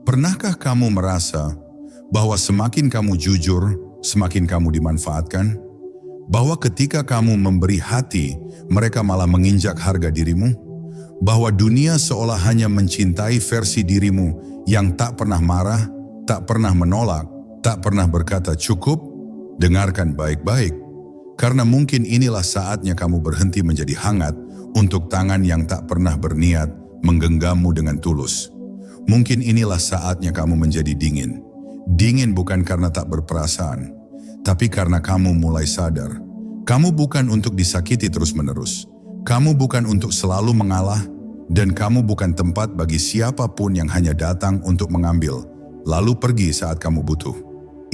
Pernahkah kamu merasa bahwa semakin kamu jujur, semakin kamu dimanfaatkan? Bahwa ketika kamu memberi hati, mereka malah menginjak harga dirimu? Bahwa dunia seolah hanya mencintai versi dirimu yang tak pernah marah, tak pernah menolak, tak pernah berkata cukup? Dengarkan baik-baik, karena mungkin inilah saatnya kamu berhenti menjadi hangat untuk tangan yang tak pernah berniat menggenggammu dengan tulus. Mungkin inilah saatnya kamu menjadi dingin. Dingin bukan karena tak berperasaan, tapi karena kamu mulai sadar. Kamu bukan untuk disakiti terus-menerus. Kamu bukan untuk selalu mengalah, dan kamu bukan tempat bagi siapapun yang hanya datang untuk mengambil, lalu pergi saat kamu butuh.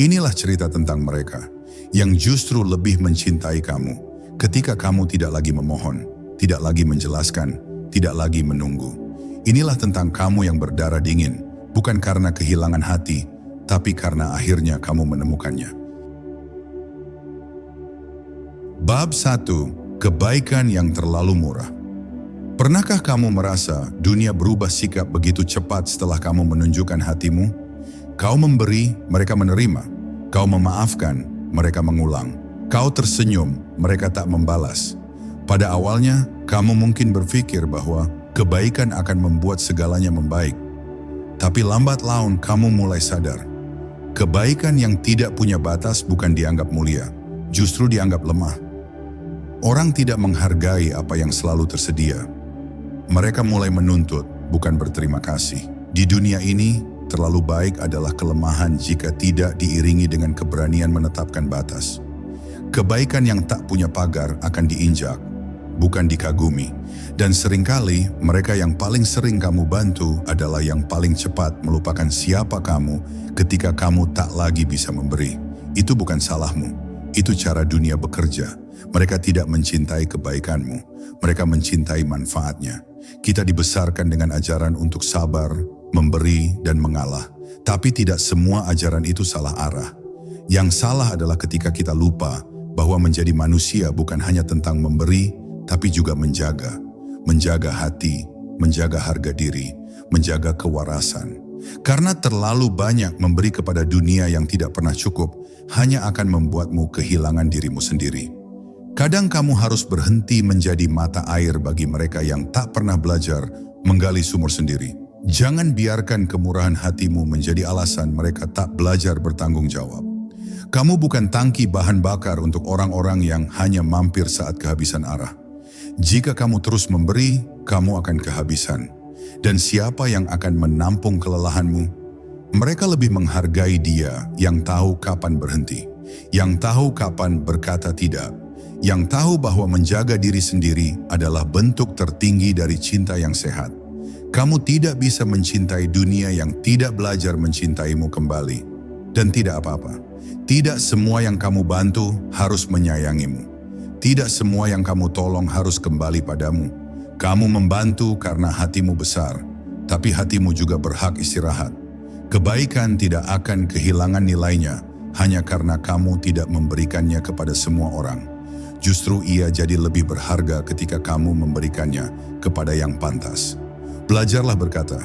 Inilah cerita tentang mereka, yang justru lebih mencintai kamu, ketika kamu tidak lagi memohon, tidak lagi menjelaskan, tidak lagi menunggu. Inilah tentang kamu yang berdarah dingin, bukan karena kehilangan hati, tapi karena akhirnya kamu menemukannya. Bab 1. Kebaikan yang terlalu murah. Pernahkah kamu merasa dunia berubah sikap begitu cepat setelah kamu menunjukkan hatimu? Kau memberi, mereka menerima. Kau memaafkan, mereka mengulang. Kau tersenyum, mereka tak membalas. Pada awalnya, kamu mungkin berpikir bahwa kebaikan akan membuat segalanya membaik. Tapi lambat laun kamu mulai sadar. Kebaikan yang tidak punya batas bukan dianggap mulia, justru dianggap lemah. Orang tidak menghargai apa yang selalu tersedia. Mereka mulai menuntut, bukan berterima kasih. Di dunia ini, terlalu baik adalah kelemahan jika tidak diiringi dengan keberanian menetapkan batas. Kebaikan yang tak punya pagar akan diinjak, bukan dikagumi. Dan seringkali mereka yang paling sering kamu bantu adalah yang paling cepat melupakan siapa kamu ketika kamu tak lagi bisa memberi. Itu bukan salahmu, itu cara dunia bekerja. Mereka tidak mencintai kebaikanmu, mereka mencintai manfaatnya. Kita dibesarkan dengan ajaran untuk sabar, memberi, dan mengalah. Tapi tidak semua ajaran itu salah arah. Yang salah adalah ketika kita lupa bahwa menjadi manusia bukan hanya tentang memberi, tapi juga menjaga hati, menjaga harga diri, menjaga kewarasan. Karena terlalu banyak memberi kepada dunia yang tidak pernah cukup, hanya akan membuatmu kehilangan dirimu sendiri. Kadang kamu harus berhenti menjadi mata air bagi mereka yang tak pernah belajar menggali sumur sendiri. Jangan biarkan kemurahan hatimu menjadi alasan mereka tak belajar bertanggung jawab. Kamu bukan tangki bahan bakar untuk orang-orang yang hanya mampir saat kehabisan arah. Jika kamu terus memberi, kamu akan kehabisan. Dan siapa yang akan menampung kelelahanmu? Mereka lebih menghargai dia yang tahu kapan berhenti, yang tahu kapan berkata tidak, yang tahu bahwa menjaga diri sendiri adalah bentuk tertinggi dari cinta yang sehat. Kamu tidak bisa mencintai dunia yang tidak belajar mencintaimu kembali. Dan tidak apa-apa. Tidak semua yang kamu bantu harus menyayangimu. Tidak semua yang kamu tolong harus kembali padamu. Kamu membantu karena hatimu besar, tapi hatimu juga berhak istirahat. Kebaikan tidak akan kehilangan nilainya hanya karena kamu tidak memberikannya kepada semua orang. Justru ia jadi lebih berharga ketika kamu memberikannya kepada yang pantas. Belajarlah berkata,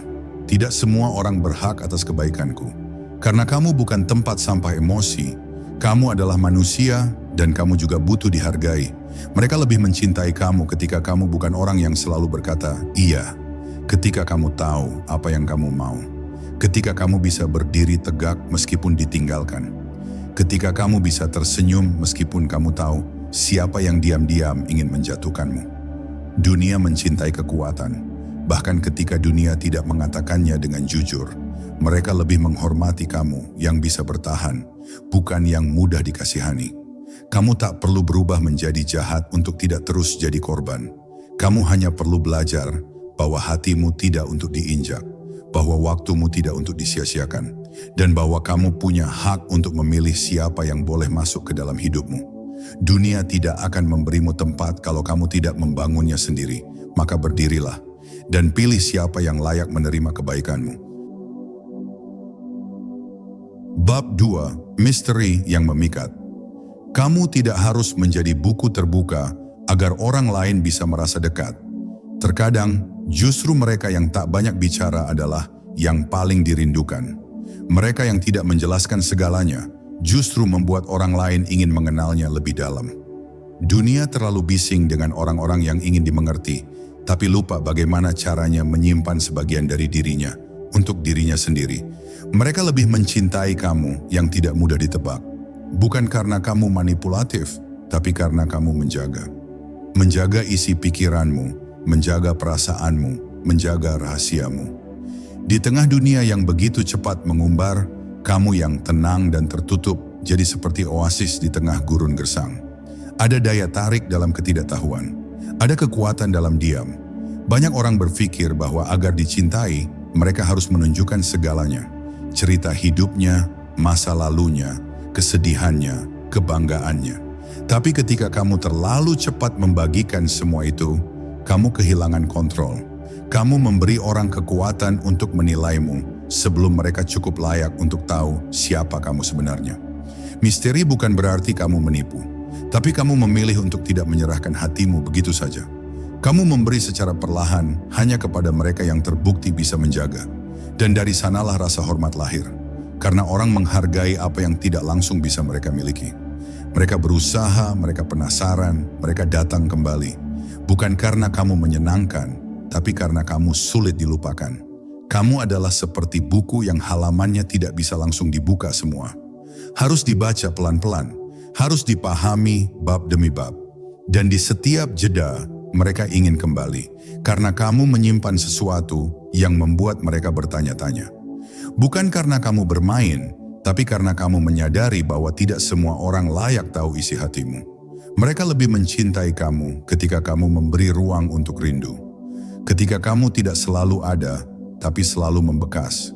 tidak semua orang berhak atas kebaikanku. Karena kamu bukan tempat sampah emosi, kamu adalah manusia dan kamu juga butuh dihargai. Mereka lebih mencintai kamu ketika kamu bukan orang yang selalu berkata, iya. Ketika kamu tahu apa yang kamu mau. Ketika kamu bisa berdiri tegak meskipun ditinggalkan. Ketika kamu bisa tersenyum meskipun kamu tahu siapa yang diam-diam ingin menjatuhkanmu. Dunia mencintai kekuatan. Bahkan ketika dunia tidak mengatakannya dengan jujur. Mereka lebih menghormati kamu yang bisa bertahan, bukan yang mudah dikasihani. Kamu tak perlu berubah menjadi jahat untuk tidak terus jadi korban. Kamu hanya perlu belajar bahwa hatimu tidak untuk diinjak, bahwa waktumu tidak untuk disia-siakan, dan bahwa kamu punya hak untuk memilih siapa yang boleh masuk ke dalam hidupmu. Dunia tidak akan memberimu tempat kalau kamu tidak membangunnya sendiri. Maka berdirilah dan pilih siapa yang layak menerima kebaikanmu. Bab 2. Misteri yang memikat. Kamu tidak harus menjadi buku terbuka agar orang lain bisa merasa dekat. Terkadang, justru mereka yang tak banyak bicara adalah yang paling dirindukan. Mereka yang tidak menjelaskan segalanya justru membuat orang lain ingin mengenalnya lebih dalam. Dunia terlalu bising dengan orang-orang yang ingin dimengerti, tapi lupa bagaimana caranya menyimpan sebagian dari dirinya untuk dirinya sendiri. Mereka lebih mencintai kamu yang tidak mudah ditebak. Bukan karena kamu manipulatif, tapi karena kamu menjaga. Menjaga isi pikiranmu, menjaga perasaanmu, menjaga rahasiamu. Di tengah dunia yang begitu cepat mengumbar, kamu yang tenang dan tertutup jadi seperti oasis di tengah gurun gersang. Ada daya tarik dalam ketidaktahuan. Ada kekuatan dalam diam. Banyak orang berpikir bahwa agar dicintai, mereka harus menunjukkan segalanya. Cerita hidupnya, masa lalunya, kesedihannya, kebanggaannya. Tapi ketika kamu terlalu cepat membagikan semua itu, kamu kehilangan kontrol. Kamu memberi orang kekuatan untuk menilaimu sebelum mereka cukup layak untuk tahu siapa kamu sebenarnya. Misteri bukan berarti kamu menipu. Tapi kamu memilih untuk tidak menyerahkan hatimu begitu saja. Kamu memberi secara perlahan hanya kepada mereka yang terbukti bisa menjaga. Dan dari sanalah rasa hormat lahir. Karena orang menghargai apa yang tidak langsung bisa mereka miliki. Mereka berusaha, mereka penasaran, mereka datang kembali. Bukan karena kamu menyenangkan, tapi karena kamu sulit dilupakan. Kamu adalah seperti buku yang halamannya tidak bisa langsung dibuka semua. Harus dibaca pelan-pelan. Harus dipahami bab demi bab. Dan di setiap jeda, mereka ingin kembali. Karena kamu menyimpan sesuatu yang membuat mereka bertanya-tanya. Bukan karena kamu bermain, tapi karena kamu menyadari bahwa tidak semua orang layak tahu isi hatimu. Mereka lebih mencintai kamu ketika kamu memberi ruang untuk rindu. Ketika kamu tidak selalu ada, tapi selalu membekas.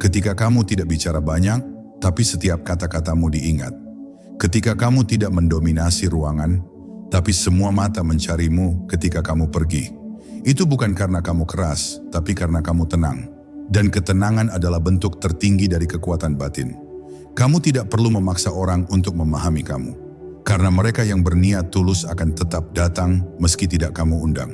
Ketika kamu tidak bicara banyak, tapi setiap kata-katamu diingat. Ketika kamu tidak mendominasi ruangan, tapi semua mata mencarimu ketika kamu pergi. Itu bukan karena kamu keras, tapi karena kamu tenang. Dan ketenangan adalah bentuk tertinggi dari kekuatan batin. Kamu tidak perlu memaksa orang untuk memahami kamu. Karena mereka yang berniat tulus akan tetap datang meski tidak kamu undang.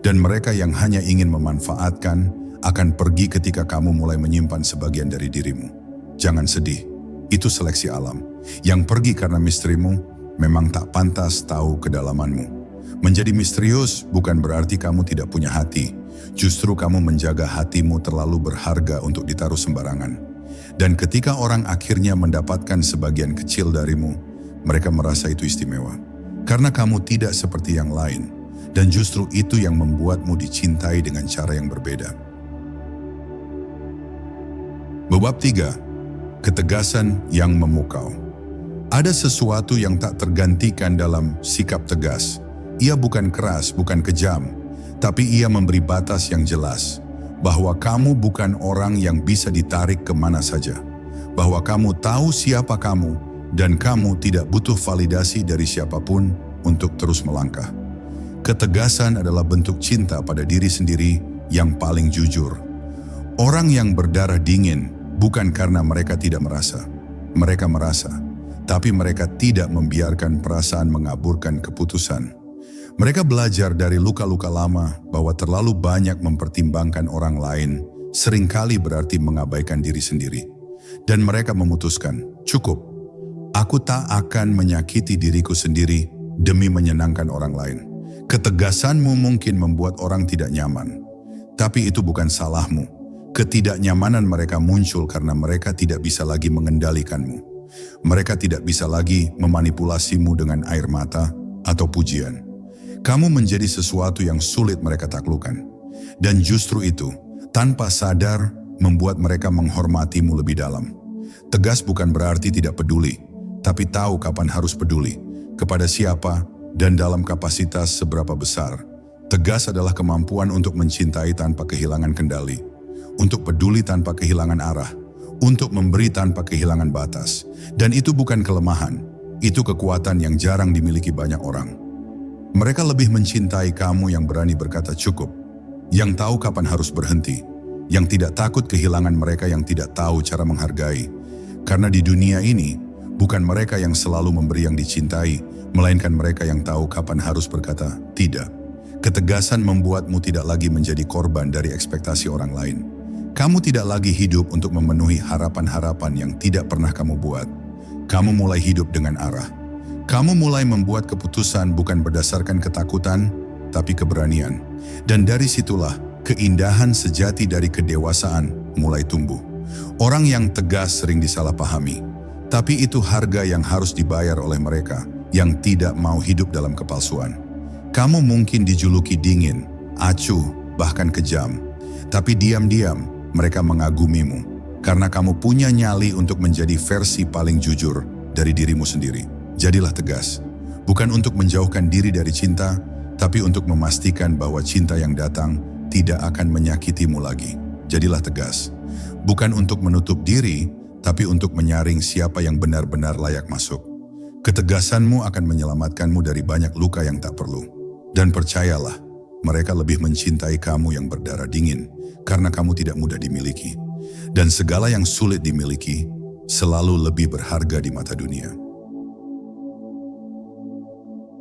Dan mereka yang hanya ingin memanfaatkan akan pergi ketika kamu mulai menyimpan sebagian dari dirimu. Jangan sedih. Itu seleksi alam. Yang pergi karena misterimu memang tak pantas tahu kedalamanmu. Menjadi misterius bukan berarti kamu tidak punya hati. Justru kamu menjaga hatimu terlalu berharga untuk ditaruh sembarangan. Dan ketika orang akhirnya mendapatkan sebagian kecil darimu, mereka merasa itu istimewa. Karena kamu tidak seperti yang lain. Dan justru itu yang membuatmu dicintai dengan cara yang berbeda. Bab 3. Ketegasan yang memukau. Ada sesuatu yang tak tergantikan dalam sikap tegas. Ia bukan keras, bukan kejam, tapi ia memberi batas yang jelas. Bahwa kamu bukan orang yang bisa ditarik kemana saja. Bahwa kamu tahu siapa kamu, dan kamu tidak butuh validasi dari siapapun untuk terus melangkah. Ketegasan adalah bentuk cinta pada diri sendiri yang paling jujur. Orang yang berdarah dingin bukan karena mereka tidak merasa. Mereka merasa, tapi mereka tidak membiarkan perasaan mengaburkan keputusan. Mereka belajar dari luka-luka lama bahwa terlalu banyak mempertimbangkan orang lain seringkali berarti mengabaikan diri sendiri. Dan mereka memutuskan, cukup, aku tak akan menyakiti diriku sendiri demi menyenangkan orang lain. Ketegasanmu mungkin membuat orang tidak nyaman, tapi itu bukan salahmu. Ketidaknyamanan mereka muncul karena mereka tidak bisa lagi mengendalikanmu. Mereka tidak bisa lagi memanipulasimu dengan air mata atau pujian. Kamu menjadi sesuatu yang sulit mereka taklukkan. Dan justru itu, tanpa sadar, membuat mereka menghormatimu lebih dalam. Tegas bukan berarti tidak peduli, tapi tahu kapan harus peduli, kepada siapa, dan dalam kapasitas seberapa besar. Tegas adalah kemampuan untuk mencintai tanpa kehilangan kendali. Untuk peduli tanpa kehilangan arah, untuk memberi tanpa kehilangan batas. Dan itu bukan kelemahan, itu kekuatan yang jarang dimiliki banyak orang. Mereka lebih mencintai kamu yang berani berkata cukup, yang tahu kapan harus berhenti, yang tidak takut kehilangan mereka yang tidak tahu cara menghargai. Karena di dunia ini, bukan mereka yang selalu memberi yang dicintai, melainkan mereka yang tahu kapan harus berkata tidak. Ketegasan membuatmu tidak lagi menjadi korban dari ekspektasi orang lain. Kamu tidak lagi hidup untuk memenuhi harapan-harapan yang tidak pernah kamu buat. Kamu mulai hidup dengan arah. Kamu mulai membuat keputusan bukan berdasarkan ketakutan, tapi keberanian. Dan dari situlah keindahan sejati dari kedewasaan mulai tumbuh. Orang yang tegas sering disalahpahami, tapi itu harga yang harus dibayar oleh mereka yang tidak mau hidup dalam kepalsuan. Kamu mungkin dijuluki dingin, acuh, bahkan kejam. Tapi diam-diam mereka mengagumimu karena kamu punya nyali untuk menjadi versi paling jujur dari dirimu sendiri. Jadilah tegas, bukan untuk menjauhkan diri dari cinta, tapi untuk memastikan bahwa cinta yang datang tidak akan menyakitimu lagi. Jadilah tegas, bukan untuk menutup diri, tapi untuk menyaring siapa yang benar-benar layak masuk. Ketegasanmu akan menyelamatkanmu dari banyak luka yang tak perlu. Dan percayalah, mereka lebih mencintai kamu yang berdarah dingin karena kamu tidak mudah dimiliki. Dan segala yang sulit dimiliki selalu lebih berharga di mata dunia.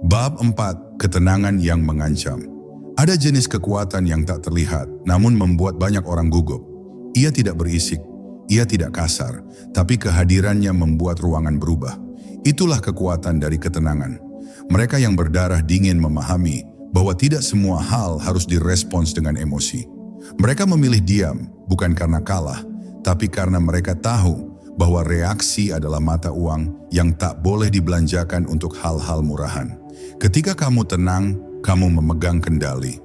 Bab 4. Ketenangan yang mengancam. Ada jenis kekuatan yang tak terlihat, namun membuat banyak orang gugup. Ia tidak berisik, ia tidak kasar, tapi kehadirannya membuat ruangan berubah. Itulah kekuatan dari ketenangan. Mereka yang berdarah dingin memahami bahwa tidak semua hal harus direspons dengan emosi. Mereka memilih diam, bukan karena kalah, tapi karena mereka tahu bahwa reaksi adalah mata uang yang tak boleh dibelanjakan untuk hal-hal murahan. Ketika kamu tenang, kamu memegang kendali.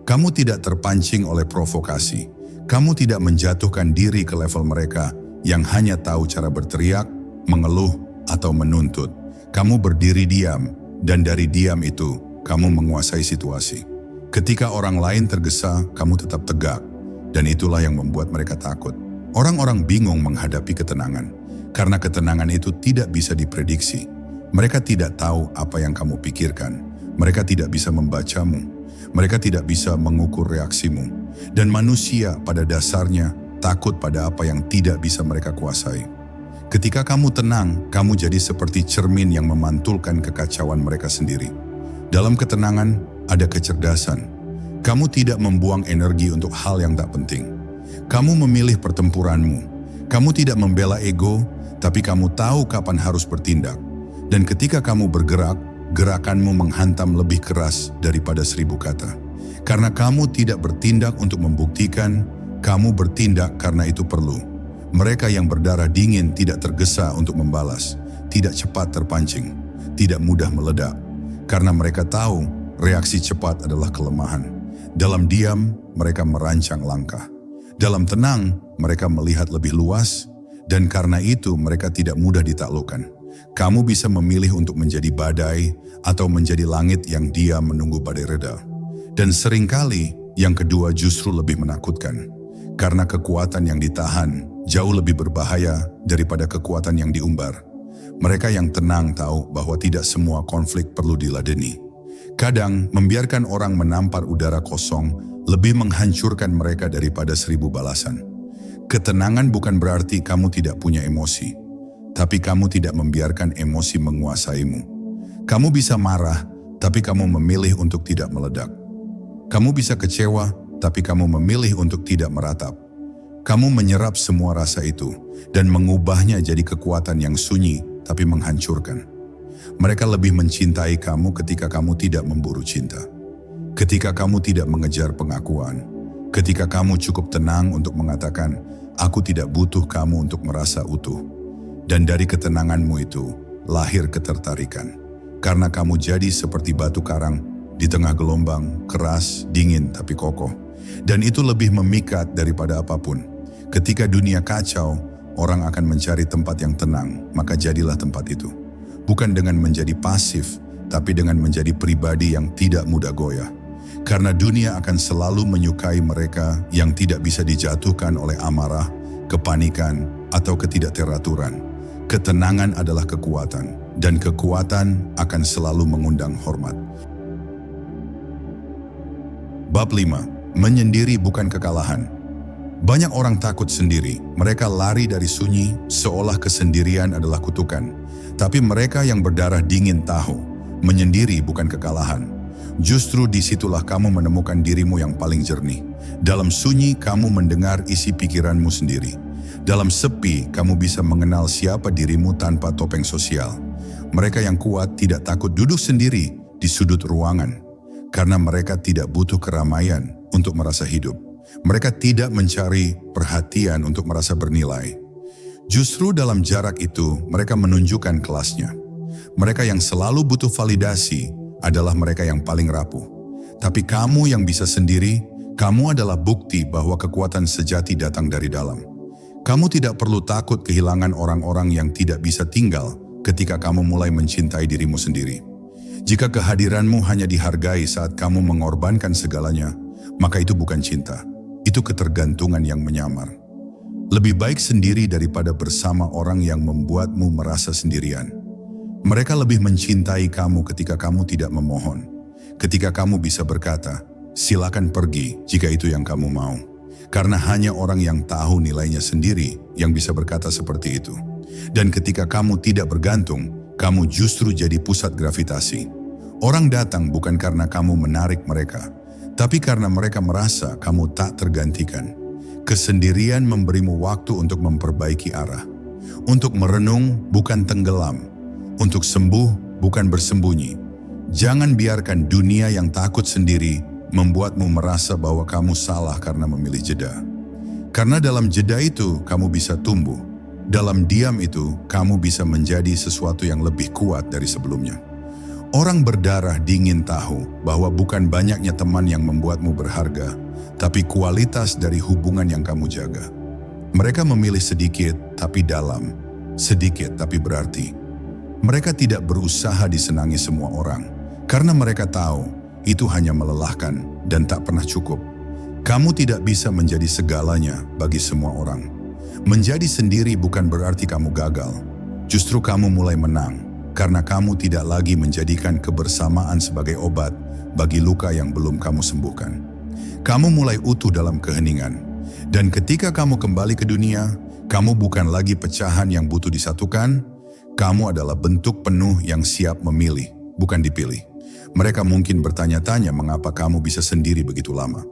Kamu tidak terpancing oleh provokasi. Kamu tidak menjatuhkan diri ke level mereka yang hanya tahu cara berteriak, mengeluh, atau menuntut. Kamu berdiri diam, dan dari diam itu, kamu menguasai situasi. Ketika orang lain tergesa, kamu tetap tegak, dan itulah yang membuat mereka takut. Orang-orang bingung menghadapi ketenangan, karena ketenangan itu tidak bisa diprediksi. Mereka tidak tahu apa yang kamu pikirkan. Mereka tidak bisa membacamu. Mereka tidak bisa mengukur reaksimu. Dan manusia pada dasarnya takut pada apa yang tidak bisa mereka kuasai. Ketika kamu tenang, kamu jadi seperti cermin yang memantulkan kekacauan mereka sendiri. Dalam ketenangan ada kecerdasan. Kamu tidak membuang energi untuk hal yang tak penting. Kamu memilih pertempuranmu. Kamu tidak membela ego, tapi kamu tahu kapan harus bertindak. Dan ketika kamu bergerak, gerakanmu menghantam lebih keras daripada 1000 kata. Karena kamu tidak bertindak untuk membuktikan, kamu bertindak karena itu perlu. Mereka yang berdarah dingin tidak tergesa untuk membalas, tidak cepat terpancing, tidak mudah meledak. Karena mereka tahu reaksi cepat adalah kelemahan. Dalam diam, mereka merancang langkah. Dalam tenang, mereka melihat lebih luas, dan karena itu mereka tidak mudah ditaklukkan. Kamu bisa memilih untuk menjadi badai atau menjadi langit yang diam menunggu badai reda. Dan seringkali yang kedua justru lebih menakutkan. Karena kekuatan yang ditahan jauh lebih berbahaya daripada kekuatan yang diumbar. Mereka yang tenang tahu bahwa tidak semua konflik perlu diladeni. Kadang membiarkan orang menampar udara kosong lebih menghancurkan mereka daripada 1000 balasan. Ketenangan bukan berarti kamu tidak punya emosi, tapi kamu tidak membiarkan emosi menguasaimu. Kamu bisa marah, tapi kamu memilih untuk tidak meledak. Kamu bisa kecewa, tapi kamu memilih untuk tidak meratap. Kamu menyerap semua rasa itu dan mengubahnya jadi kekuatan yang sunyi tapi menghancurkan. Mereka lebih mencintai kamu ketika kamu tidak memburu cinta. Ketika kamu tidak mengejar pengakuan. Ketika kamu cukup tenang untuk mengatakan, aku tidak butuh kamu untuk merasa utuh. Dan dari ketenanganmu itu, lahir ketertarikan. Karena kamu jadi seperti batu karang, di tengah gelombang, keras, dingin tapi kokoh. Dan itu lebih memikat daripada apapun. Ketika dunia kacau, orang akan mencari tempat yang tenang, maka jadilah tempat itu. Bukan dengan menjadi pasif, tapi dengan menjadi pribadi yang tidak mudah goyah. Karena dunia akan selalu menyukai mereka yang tidak bisa dijatuhkan oleh amarah, kepanikan, atau ketidakteraturan. Ketenangan adalah kekuatan, dan kekuatan akan selalu mengundang hormat. Bab 5. Menyendiri bukan kekalahan. Banyak orang takut sendiri. Mereka lari dari sunyi seolah kesendirian adalah kutukan. Tapi mereka yang berdarah dingin tahu, menyendiri bukan kekalahan. Justru disitulah kamu menemukan dirimu yang paling jernih. Dalam sunyi, kamu mendengar isi pikiranmu sendiri. Dalam sepi, kamu bisa mengenal siapa dirimu tanpa topeng sosial. Mereka yang kuat tidak takut duduk sendiri di sudut ruangan, karena mereka tidak butuh keramaian untuk merasa hidup. Mereka tidak mencari perhatian untuk merasa bernilai. Justru dalam jarak itu, mereka menunjukkan kelasnya. Mereka yang selalu butuh validasi adalah mereka yang paling rapuh. Tapi kamu yang bisa sendiri, kamu adalah bukti bahwa kekuatan sejati datang dari dalam. Kamu tidak perlu takut kehilangan orang-orang yang tidak bisa tinggal ketika kamu mulai mencintai dirimu sendiri. Jika kehadiranmu hanya dihargai saat kamu mengorbankan segalanya, maka itu bukan cinta. Itu ketergantungan yang menyamar. Lebih baik sendiri daripada bersama orang yang membuatmu merasa sendirian. Mereka lebih mencintai kamu ketika kamu tidak memohon. Ketika kamu bisa berkata, silakan pergi jika itu yang kamu mau. Karena hanya orang yang tahu nilainya sendiri yang bisa berkata seperti itu. Dan ketika kamu tidak bergantung, kamu justru jadi pusat gravitasi. Orang datang bukan karena kamu menarik mereka, tapi karena mereka merasa kamu tak tergantikan. Kesendirian memberimu waktu untuk memperbaiki arah. Untuk merenung bukan tenggelam. Untuk sembuh bukan bersembunyi. Jangan biarkan dunia yang takut sendiri membuatmu merasa bahwa kamu salah karena memilih jeda. Karena dalam jeda itu kamu bisa tumbuh. Dalam diam itu kamu bisa menjadi sesuatu yang lebih kuat dari sebelumnya. Orang berdarah dingin tahu bahwa bukan banyaknya teman yang membuatmu berharga, tapi kualitas dari hubungan yang kamu jaga. Mereka memilih sedikit tapi dalam, sedikit tapi berarti. Mereka tidak berusaha disenangi semua orang, karena mereka tahu itu hanya melelahkan dan tak pernah cukup. Kamu tidak bisa menjadi segalanya bagi semua orang. Menjadi sendiri bukan berarti kamu gagal. Justru kamu mulai menang. Karena kamu tidak lagi menjadikan kebersamaan sebagai obat bagi luka yang belum kamu sembuhkan. Kamu mulai utuh dalam keheningan. Dan ketika kamu kembali ke dunia, kamu bukan lagi pecahan yang butuh disatukan, kamu adalah bentuk penuh yang siap memilih, bukan dipilih. Mereka mungkin bertanya-tanya mengapa kamu bisa sendiri begitu lama.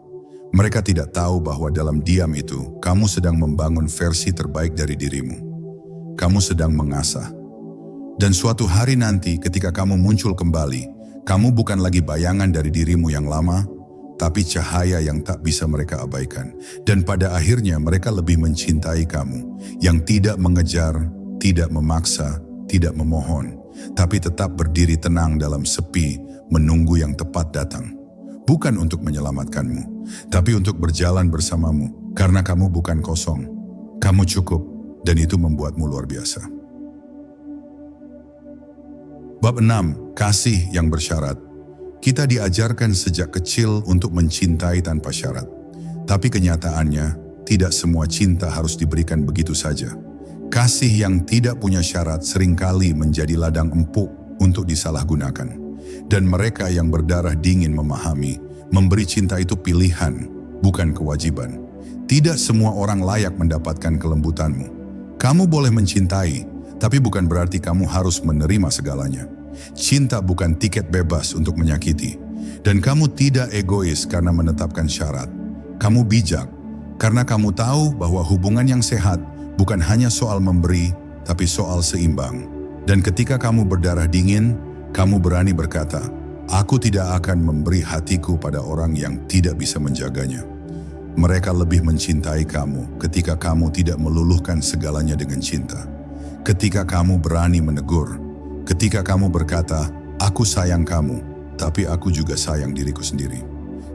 Mereka tidak tahu bahwa dalam diam itu, kamu sedang membangun versi terbaik dari dirimu. Kamu sedang mengasah. Dan suatu hari nanti ketika kamu muncul kembali, kamu bukan lagi bayangan dari dirimu yang lama, tapi cahaya yang tak bisa mereka abaikan. Dan pada akhirnya mereka lebih mencintai kamu, yang tidak mengejar, tidak memaksa, tidak memohon, tapi tetap berdiri tenang dalam sepi, menunggu yang tepat datang. Bukan untuk menyelamatkanmu, tapi untuk berjalan bersamamu, karena kamu bukan kosong. Kamu cukup, dan itu membuatmu luar biasa. Bab 6. Kasih yang bersyarat. Kita diajarkan sejak kecil untuk mencintai tanpa syarat. Tapi kenyataannya, tidak semua cinta harus diberikan begitu saja. Kasih yang tidak punya syarat seringkali menjadi ladang empuk untuk disalahgunakan. Dan mereka yang berdarah dingin memahami, memberi cinta itu pilihan, bukan kewajiban. Tidak semua orang layak mendapatkan kelembutanmu. Kamu boleh mencintai, tapi bukan berarti kamu harus menerima segalanya. Cinta bukan tiket bebas untuk menyakiti. Dan kamu tidak egois karena menetapkan syarat. Kamu bijak karena kamu tahu bahwa hubungan yang sehat bukan hanya soal memberi, tapi soal seimbang. Dan ketika kamu berdarah dingin, kamu berani berkata, aku tidak akan memberi hatiku pada orang yang tidak bisa menjaganya. Mereka lebih mencintai kamu ketika kamu tidak meluluhkan segalanya dengan cinta. Ketika kamu berani menegur, ketika kamu berkata, aku sayang kamu, tapi aku juga sayang diriku sendiri.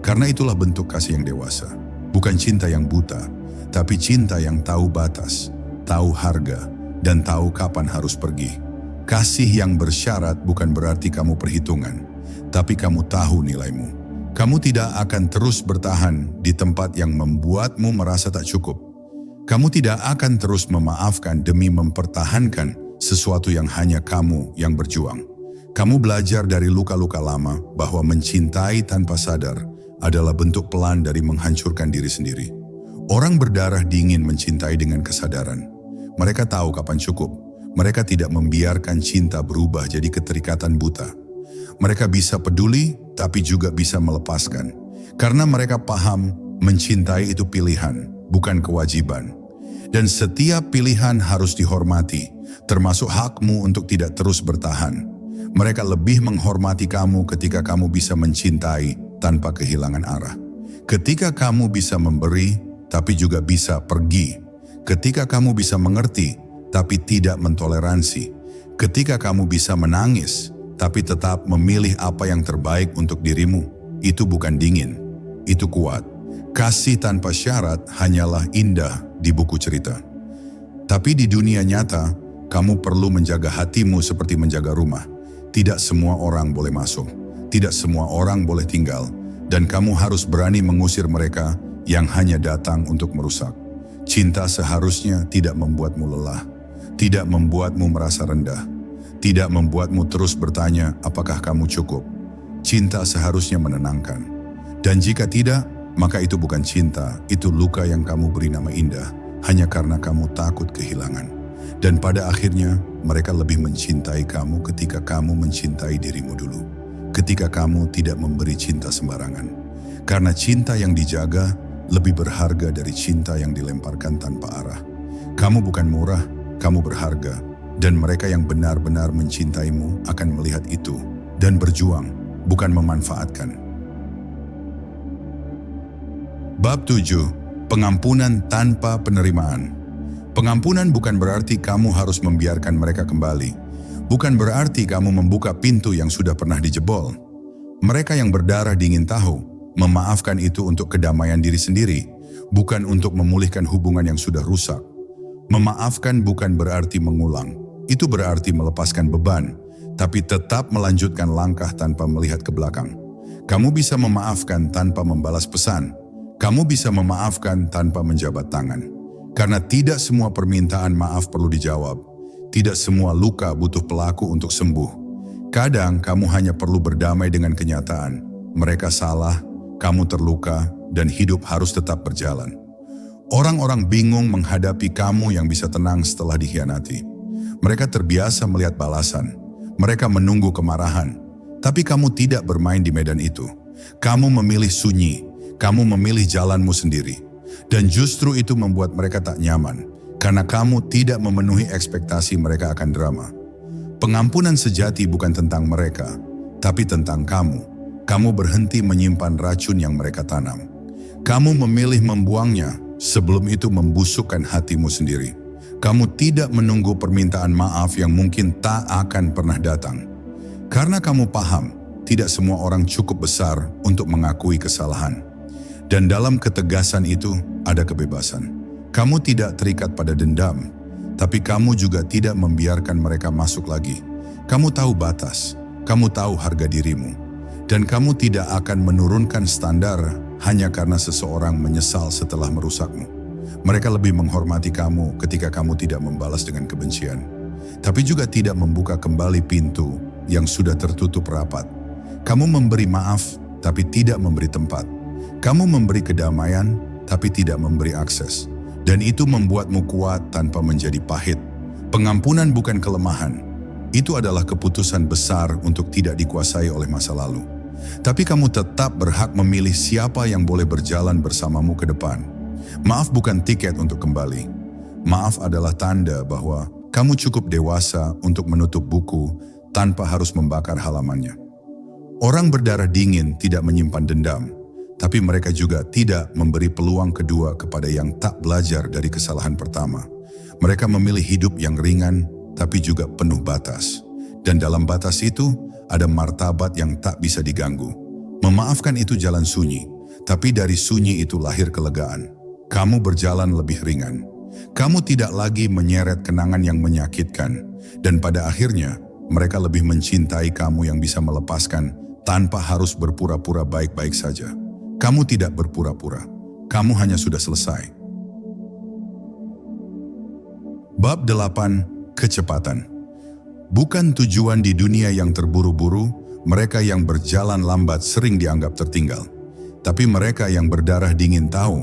Karena itulah bentuk kasih yang dewasa. Bukan cinta yang buta, tapi cinta yang tahu batas, tahu harga, dan tahu kapan harus pergi. Kasih yang bersyarat bukan berarti kamu perhitungan, tapi kamu tahu nilaimu. Kamu tidak akan terus bertahan di tempat yang membuatmu merasa tak cukup. Kamu tidak akan terus memaafkan demi mempertahankan sesuatu yang hanya kamu yang berjuang. Kamu belajar dari luka-luka lama bahwa mencintai tanpa sadar adalah bentuk pelan dari menghancurkan diri sendiri. Orang berdarah dingin mencintai dengan kesadaran. Mereka tahu kapan cukup. Mereka tidak membiarkan cinta berubah jadi keterikatan buta. Mereka bisa peduli tapi juga bisa melepaskan. Karena mereka paham mencintai itu pilihan, bukan kewajiban. Dan setiap pilihan harus dihormati, termasuk hakmu untuk tidak terus bertahan. Mereka lebih menghormati kamu ketika kamu bisa mencintai tanpa kehilangan arah. Ketika kamu bisa memberi, tapi juga bisa pergi. Ketika kamu bisa mengerti, tapi tidak mentoleransi. Ketika kamu bisa menangis, tapi tetap memilih apa yang terbaik untuk dirimu. Itu bukan dingin, itu kuat. Kasih tanpa syarat hanyalah indah di buku cerita. Tapi di dunia nyata, kamu perlu menjaga hatimu seperti menjaga rumah. Tidak semua orang boleh masuk, tidak semua orang boleh tinggal, dan kamu harus berani mengusir mereka yang hanya datang untuk merusak. Cinta seharusnya tidak membuatmu lelah, tidak membuatmu merasa rendah, tidak membuatmu terus bertanya apakah kamu cukup. Cinta seharusnya menenangkan. Dan jika tidak, maka itu bukan cinta, itu luka yang kamu beri nama indah, hanya karena kamu takut kehilangan. Dan pada akhirnya, mereka lebih mencintai kamu ketika kamu mencintai dirimu dulu. Ketika kamu tidak memberi cinta sembarangan. Karena cinta yang dijaga lebih berharga dari cinta yang dilemparkan tanpa arah. Kamu bukan murah, kamu berharga. Dan mereka yang benar-benar mencintaimu akan melihat itu dan berjuang, bukan memanfaatkan. Bab 7. Pengampunan tanpa penerimaan. Pengampunan bukan berarti kamu harus membiarkan mereka kembali. Bukan berarti kamu membuka pintu yang sudah pernah dijebol. Mereka yang berdarah dingin tahu, memaafkan itu untuk kedamaian diri sendiri, bukan untuk memulihkan hubungan yang sudah rusak. Memaafkan bukan berarti mengulang. Itu berarti melepaskan beban, tapi tetap melanjutkan langkah tanpa melihat ke belakang. Kamu bisa memaafkan tanpa membalas pesan. Kamu bisa memaafkan tanpa menjabat tangan. Karena tidak semua permintaan maaf perlu dijawab. Tidak semua luka butuh pelaku untuk sembuh. Kadang kamu hanya perlu berdamai dengan kenyataan. Mereka salah, kamu terluka, dan hidup harus tetap berjalan. Orang-orang bingung menghadapi kamu yang bisa tenang setelah dikhianati. Mereka terbiasa melihat balasan. Mereka menunggu kemarahan. Tapi kamu tidak bermain di medan itu. Kamu memilih sunyi. Kamu memilih jalanmu sendiri. Dan justru itu membuat mereka tak nyaman, karena kamu tidak memenuhi ekspektasi mereka akan drama. Pengampunan sejati bukan tentang mereka, tapi tentang kamu. Kamu berhenti menyimpan racun yang mereka tanam. Kamu memilih membuangnya sebelum itu membusukkan hatimu sendiri. Kamu tidak menunggu permintaan maaf yang mungkin tak akan pernah datang. Karena kamu paham, tidak semua orang cukup besar untuk mengakui kesalahan. Dan dalam ketegasan itu ada kebebasan. Kamu tidak terikat pada dendam, tapi kamu juga tidak membiarkan mereka masuk lagi. Kamu tahu batas, kamu tahu harga dirimu, dan kamu tidak akan menurunkan standar hanya karena seseorang menyesal setelah merusakmu. Mereka lebih menghormati kamu ketika kamu tidak membalas dengan kebencian, tapi juga tidak membuka kembali pintu yang sudah tertutup rapat. Kamu memberi maaf, tapi tidak memberi tempat. Kamu memberi kedamaian, tapi tidak memberi akses. Dan itu membuatmu kuat tanpa menjadi pahit. Pengampunan bukan kelemahan. Itu adalah keputusan besar untuk tidak dikuasai oleh masa lalu. Tapi kamu tetap berhak memilih siapa yang boleh berjalan bersamamu ke depan. Maaf bukan tiket untuk kembali. Maaf adalah tanda bahwa kamu cukup dewasa untuk menutup buku tanpa harus membakar halamannya. Orang berdarah dingin tidak menyimpan dendam. Tapi mereka juga tidak memberi peluang kedua kepada yang tak belajar dari kesalahan pertama. Mereka memilih hidup yang ringan, tapi juga penuh batas. Dan dalam batas itu, ada martabat yang tak bisa diganggu. Memaafkan itu jalan sunyi, tapi dari sunyi itu lahir kelegaan. Kamu berjalan lebih ringan. Kamu tidak lagi menyeret kenangan yang menyakitkan. Dan pada akhirnya, mereka lebih mencintai kamu yang bisa melepaskan tanpa harus berpura-pura baik-baik saja. Kamu tidak berpura-pura, kamu hanya sudah selesai. Bab 8. Kecepatan. Bukan tujuan di dunia yang terburu-buru, mereka yang berjalan lambat sering dianggap tertinggal. Tapi mereka yang berdarah dingin tahu,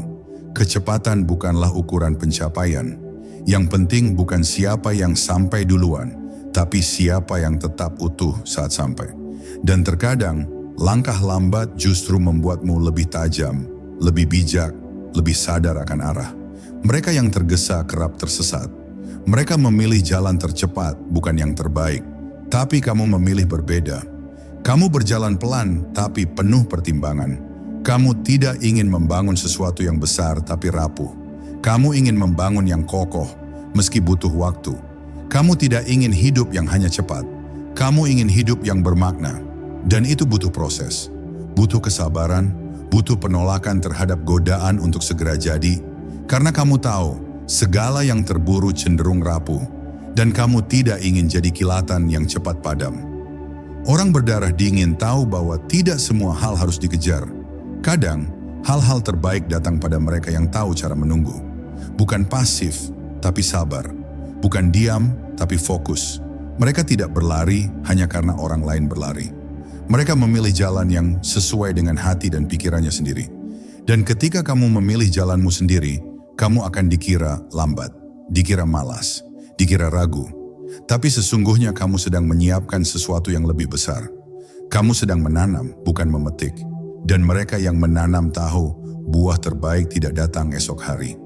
kecepatan bukanlah ukuran pencapaian. Yang penting bukan siapa yang sampai duluan, tapi siapa yang tetap utuh saat sampai. Dan terkadang, Langkah lambat justru membuatmu lebih tajam, lebih bijak, lebih sadar akan arah. Mereka yang tergesa kerap tersesat. Mereka memilih jalan tercepat, bukan yang terbaik. Tapi kamu memilih berbeda. Kamu berjalan pelan, tapi penuh pertimbangan. Kamu tidak ingin membangun sesuatu yang besar, tapi rapuh. Kamu ingin membangun yang kokoh, meski butuh waktu. Kamu tidak ingin hidup yang hanya cepat. Kamu ingin hidup yang bermakna. Dan itu butuh proses, butuh kesabaran, butuh penolakan terhadap godaan untuk segera jadi, karena kamu tahu segala yang terburu cenderung rapuh, dan kamu tidak ingin jadi kilatan yang cepat padam. Orang berdarah dingin tahu bahwa tidak semua hal harus dikejar. Kadang, hal-hal terbaik datang pada mereka yang tahu cara menunggu. Bukan pasif, tapi sabar. Bukan diam, tapi fokus. Mereka tidak berlari hanya karena orang lain berlari. Mereka memilih jalan yang sesuai dengan hati dan pikirannya sendiri. Dan ketika kamu memilih jalanmu sendiri, kamu akan dikira lambat, dikira malas, dikira ragu. Tapi sesungguhnya kamu sedang menyiapkan sesuatu yang lebih besar. Kamu sedang menanam, bukan memetik. Dan mereka yang menanam tahu buah terbaik tidak datang esok hari.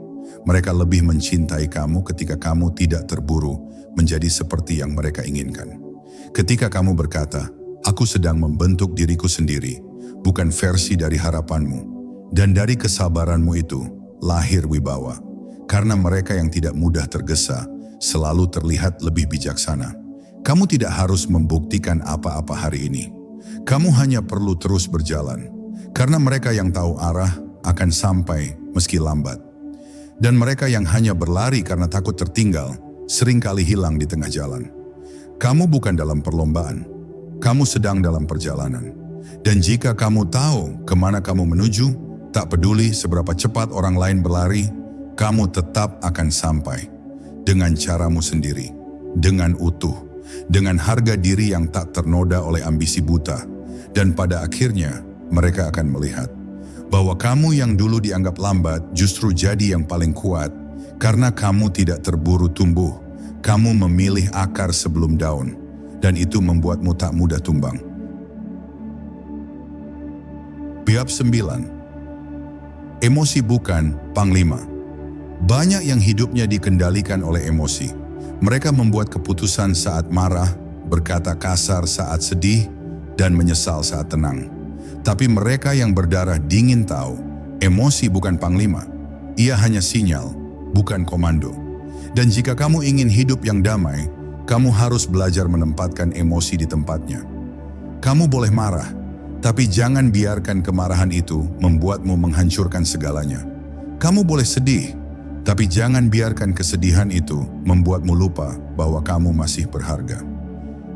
Mereka lebih mencintai kamu ketika kamu tidak terburu menjadi seperti yang mereka inginkan. Ketika kamu berkata, "Aku sedang membentuk diriku sendiri, bukan versi dari harapanmu." Dan dari kesabaranmu itu, lahir wibawa. Karena mereka yang tidak mudah tergesa, selalu terlihat lebih bijaksana. Kamu tidak harus membuktikan apa-apa hari ini. Kamu hanya perlu terus berjalan. Karena mereka yang tahu arah akan sampai meski lambat. Dan mereka yang hanya berlari karena takut tertinggal, seringkali hilang di tengah jalan. Kamu bukan dalam perlombaan. Kamu sedang dalam perjalanan. Dan jika kamu tahu kemana kamu menuju, tak peduli seberapa cepat orang lain berlari, kamu tetap akan sampai. Dengan caramu sendiri, dengan utuh, dengan harga diri yang tak ternoda oleh ambisi buta. Dan pada akhirnya, mereka akan melihat bahwa kamu yang dulu dianggap lambat justru jadi yang paling kuat. Karena kamu tidak terburu tumbuh, kamu memilih akar sebelum daun. Dan itu membuatmu tak mudah tumbang. Bab 9. Emosi bukan panglima. Banyak yang hidupnya dikendalikan oleh emosi. Mereka membuat keputusan saat marah, berkata kasar saat sedih, dan menyesal saat tenang. Tapi mereka yang berdarah dingin tahu, emosi bukan panglima. Ia hanya sinyal, bukan komando. Dan jika kamu ingin hidup yang damai, kamu harus belajar menempatkan emosi di tempatnya. Kamu boleh marah, tapi jangan biarkan kemarahan itu membuatmu menghancurkan segalanya. Kamu boleh sedih, tapi jangan biarkan kesedihan itu membuatmu lupa bahwa kamu masih berharga.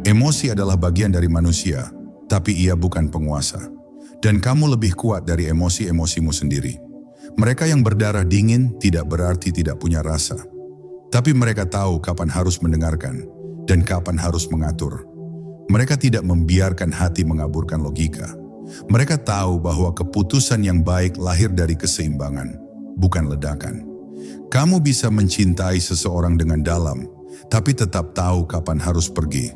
Emosi adalah bagian dari manusia, tapi ia bukan penguasa. Dan kamu lebih kuat dari emosi-emosimu sendiri. Mereka yang berdarah dingin tidak berarti tidak punya rasa. Tapi mereka tahu kapan harus mendengarkan dan kapan harus mengatur. Mereka tidak membiarkan hati mengaburkan logika. Mereka tahu bahwa keputusan yang baik lahir dari keseimbangan, bukan ledakan. Kamu bisa mencintai seseorang dengan dalam, tapi tetap tahu kapan harus pergi.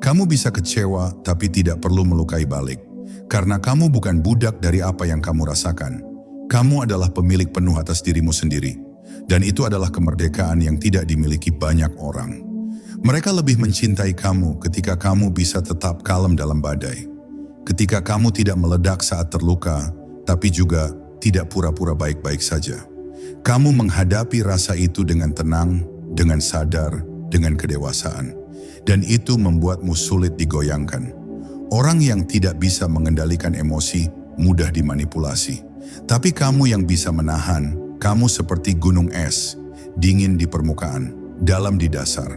Kamu bisa kecewa, tapi tidak perlu melukai balik. Karena kamu bukan budak dari apa yang kamu rasakan. Kamu adalah pemilik penuh atas dirimu sendiri. Dan itu adalah kemerdekaan yang tidak dimiliki banyak orang. Mereka lebih mencintai kamu ketika kamu bisa tetap kalem dalam badai. Ketika kamu tidak meledak saat terluka, tapi juga tidak pura-pura baik-baik saja. Kamu menghadapi rasa itu dengan tenang, dengan sadar, dengan kedewasaan. Dan itu membuatmu sulit digoyangkan. Orang yang tidak bisa mengendalikan emosi mudah dimanipulasi. Tapi kamu yang bisa menahan, kamu seperti gunung es, dingin di permukaan, dalam di dasar.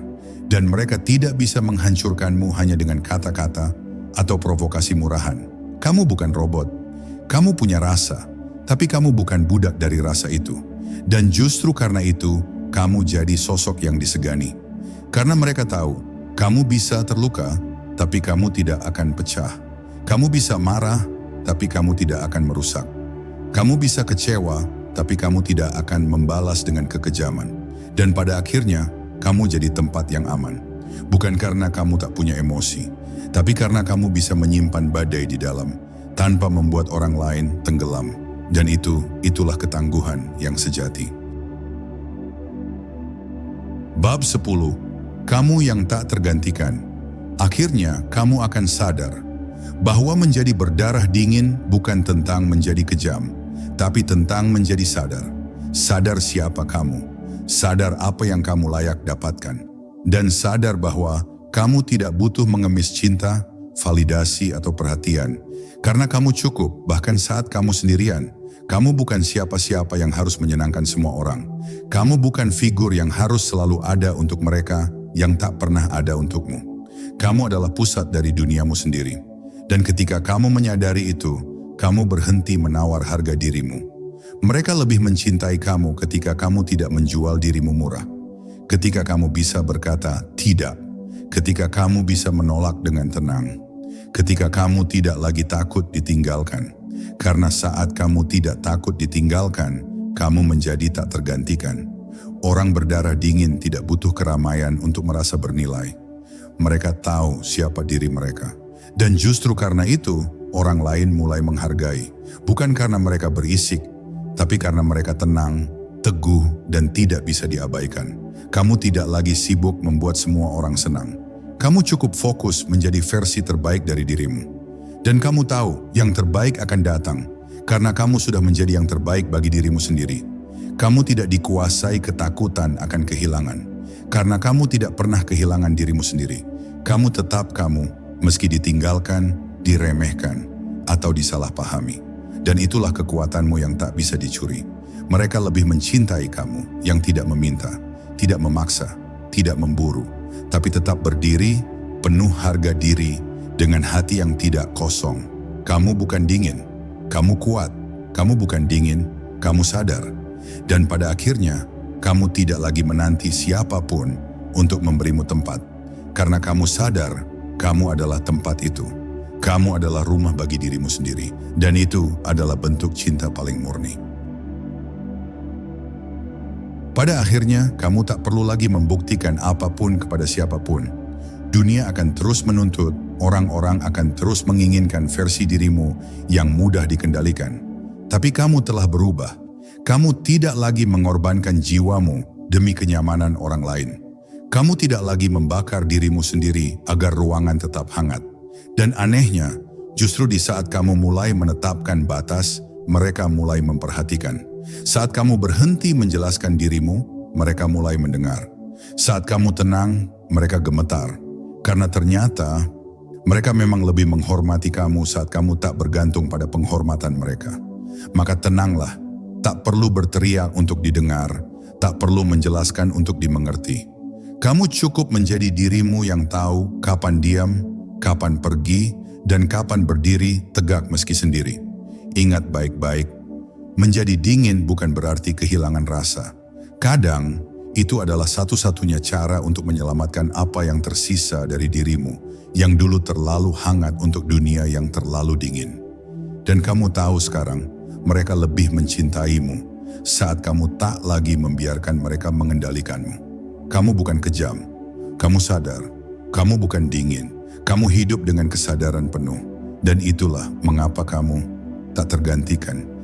Dan mereka tidak bisa menghancurkanmu hanya dengan kata-kata atau provokasi murahan. Kamu bukan robot. Kamu punya rasa, tapi kamu bukan budak dari rasa itu. Dan justru karena itu, kamu jadi sosok yang disegani. Karena mereka tahu, kamu bisa terluka, tapi kamu tidak akan pecah. Kamu bisa marah, tapi kamu tidak akan merusak. Kamu bisa kecewa, tapi kamu tidak akan membalas dengan kekejaman. Dan pada akhirnya, kamu jadi tempat yang aman. Bukan karena kamu tak punya emosi, tapi karena kamu bisa menyimpan badai di dalam. tanpa membuat orang lain tenggelam. Dan itulah ketangguhan yang sejati. Bab 10. Kamu yang tak tergantikan. Akhirnya kamu akan sadar bahwa menjadi berdarah dingin bukan tentang menjadi kejam, tapi tentang menjadi sadar. Sadar siapa kamu, sadar apa yang kamu layak dapatkan, dan sadar bahwa kamu tidak butuh mengemis cinta, validasi, atau perhatian, karena kamu cukup bahkan saat kamu sendirian. Kamu bukan siapa-siapa yang harus menyenangkan semua orang. Kamu bukan figur yang harus selalu ada untuk mereka yang tak pernah ada untukmu. Kamu adalah pusat dari duniamu sendiri. Dan ketika kamu menyadari itu, kamu berhenti menawar harga dirimu. Mereka lebih mencintai kamu ketika kamu tidak menjual dirimu murah. Ketika kamu bisa berkata tidak. Ketika kamu bisa menolak dengan tenang. Ketika kamu tidak lagi takut ditinggalkan. Karena saat kamu tidak takut ditinggalkan, kamu menjadi tak tergantikan. Orang berdarah dingin tidak butuh keramaian untuk merasa bernilai. Mereka tahu siapa diri mereka. Dan justru karena itu, orang lain mulai menghargai. Bukan karena mereka berisik, tapi karena mereka tenang, teguh, dan tidak bisa diabaikan. Kamu tidak lagi sibuk membuat semua orang senang. Kamu cukup fokus menjadi versi terbaik dari dirimu. Dan kamu tahu yang terbaik akan datang karena kamu sudah menjadi yang terbaik bagi dirimu sendiri. Kamu tidak dikuasai ketakutan akan kehilangan karena kamu tidak pernah kehilangan dirimu sendiri. Kamu tetap kamu meski ditinggalkan, diremehkan, atau disalahpahami. Dan itulah kekuatanmu yang tak bisa dicuri. Mereka lebih mencintai kamu yang tidak meminta, tidak memaksa, tidak memburu, tapi tetap berdiri, penuh harga diri, dengan hati yang tidak kosong. Kamu bukan dingin, kamu kuat. Kamu bukan dingin, kamu sadar. Dan pada akhirnya, kamu tidak lagi menanti siapapun untuk memberimu tempat. Karena kamu sadar, kamu adalah tempat itu. Kamu adalah rumah bagi dirimu sendiri. Dan itu adalah bentuk cinta paling murni. Pada akhirnya, kamu tak perlu lagi membuktikan apapun kepada siapapun. Dunia akan terus menuntut, orang-orang akan terus menginginkan versi dirimu yang mudah dikendalikan. Tapi kamu telah berubah. Kamu tidak lagi mengorbankan jiwamu demi kenyamanan orang lain. Kamu tidak lagi membakar dirimu sendiri agar ruangan tetap hangat. Dan anehnya, justru di saat kamu mulai menetapkan batas, mereka mulai memperhatikan. Saat kamu berhenti menjelaskan dirimu, mereka mulai mendengar. Saat kamu tenang, mereka gemetar. Karena ternyata mereka memang lebih menghormati kamu saat kamu tak bergantung pada penghormatan mereka. Maka tenanglah, tak perlu berteriak untuk didengar, tak perlu menjelaskan untuk dimengerti. Kamu cukup menjadi dirimu yang tahu kapan diam, kapan pergi, dan kapan berdiri tegak meski sendiri. Ingat baik-baik, menjadi dingin bukan berarti kehilangan rasa. Kadang, itu adalah satu-satunya cara untuk menyelamatkan apa yang tersisa dari dirimu, yang dulu terlalu hangat untuk dunia yang terlalu dingin. Dan kamu tahu sekarang, mereka lebih mencintaimu saat kamu tak lagi membiarkan mereka mengendalikanmu. Kamu bukan kejam, kamu sadar, kamu bukan dingin, kamu hidup dengan kesadaran penuh. Dan itulah mengapa kamu tak tergantikan.